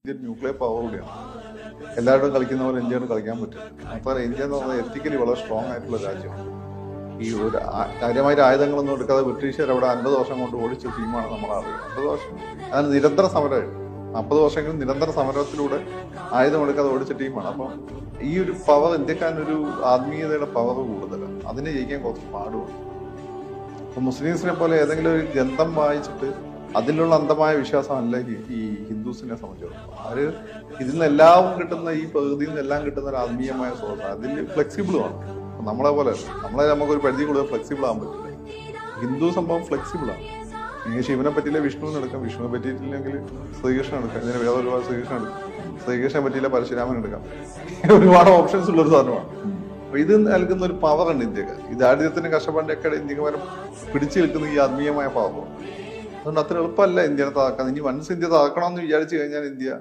Indian nuclear power കൂടിയാണ്. എല്ലാവരും കളിക്കുന്ന പോലെ ഇന്ത്യയോട് കളിക്കാൻ പറ്റും. മാത്രമല്ല ഇന്ത്യ എന്ന് പറഞ്ഞാൽ എത്തിക്കലി വളരെ സ്ട്രോങ് ആയിട്ടുള്ള രാജ്യമാണ്. ഈ ഒരു കാര്യമായിട്ട് ആയുധങ്ങളൊന്നും എടുക്കാതെ ബ്രിട്ടീഷുകാർ അവിടെ 50 വർഷം കൊണ്ട് ഓടിച്ച ടീമാണ് നമ്മളെ അറിയുന്നത്. 50 വർഷം അതിന് നിരന്തര സമരമായിരുന്നു. 40 വർഷമെങ്കിലും നിരന്തര സമരത്തിലൂടെ ആയുധം എടുക്കാതെ ഓടിച്ച ടീമാണ്. അപ്പം ഈ ഒരു പവർ ഇന്ത്യക്കാരനൊരു ആത്മീയതയുടെ പവർ കൂടുതലാണ്. അതിനെ ജയിക്കാൻ കുറച്ച് പാടുണ്ട്. അപ്പം മുസ്ലിംസിനെ പോലെ ഏതെങ്കിലും ഒരു ഗ്രന്ഥം വായിച്ചിട്ട് അതിലുള്ള അന്ധമായ വിശ്വാസമല്ല ഈ ഹിന്ദുസിനെ സംബന്ധിച്ചിടത്തോളം. അവര് ഇതിൽ നിന്നെല്ലാം കിട്ടുന്ന ഈ പ്രകൃതിയിൽ നിന്നെല്ലാം കിട്ടുന്ന ഒരു ആത്മീയമായ സ്രോതസ് അതിൽ ഫ്ലെക്സിബിളുമാണ്. നമ്മളെ പോലെ നമുക്കൊരു പരിധി കൂടുതൽ ഫ്ലെക്സിബിൾ ആകാൻ പറ്റില്ല. ഹിന്ദു സംഭവം ഫ്ലെക്സിബിളാണ്. ഇനി ശിവനെ പറ്റിയില്ല വിഷ്ണുവിനെ എടുക്കാം, വിഷ്ണുവിനെ പറ്റിയിട്ടില്ലെങ്കിൽ ശ്രീകൃഷ്ണൻ എടുക്കാം, ഇതിന് വേറെ ഒരുപാട് ശ്രീകൃഷ്ണൻ എടുക്കാം, ശ്രീകൃഷ്ണനെ പറ്റിയില്ല പരശുരാമൻ എടുക്കാം. ഒരുപാട് ഓപ്ഷൻസ് ഉള്ളൊരു സാധനമാണ്. അപ്പൊ ഇത് നൽകുന്ന ഒരു പവറുണ്ട് ഇന്ത്യക്ക്. ഈ ദാരിദ്ര്യത്തിന് കഷ്ടപ്പാടിന്റെ ഒക്കെ ഇന്ത്യക്ക് പിടിച്ചു നിൽക്കുന്ന ഈ ആത്മീയമായ പവർ. അതുകൊണ്ട് അത്ര എളുപ്പമല്ല ഇന്ത്യനെ തകർക്കാൻ. ഇനി വൺസ് ഇന്ത്യ തകർക്കണമെന്ന് വിചാരിച്ചു കഴിഞ്ഞാൽ ഇന്ത്യ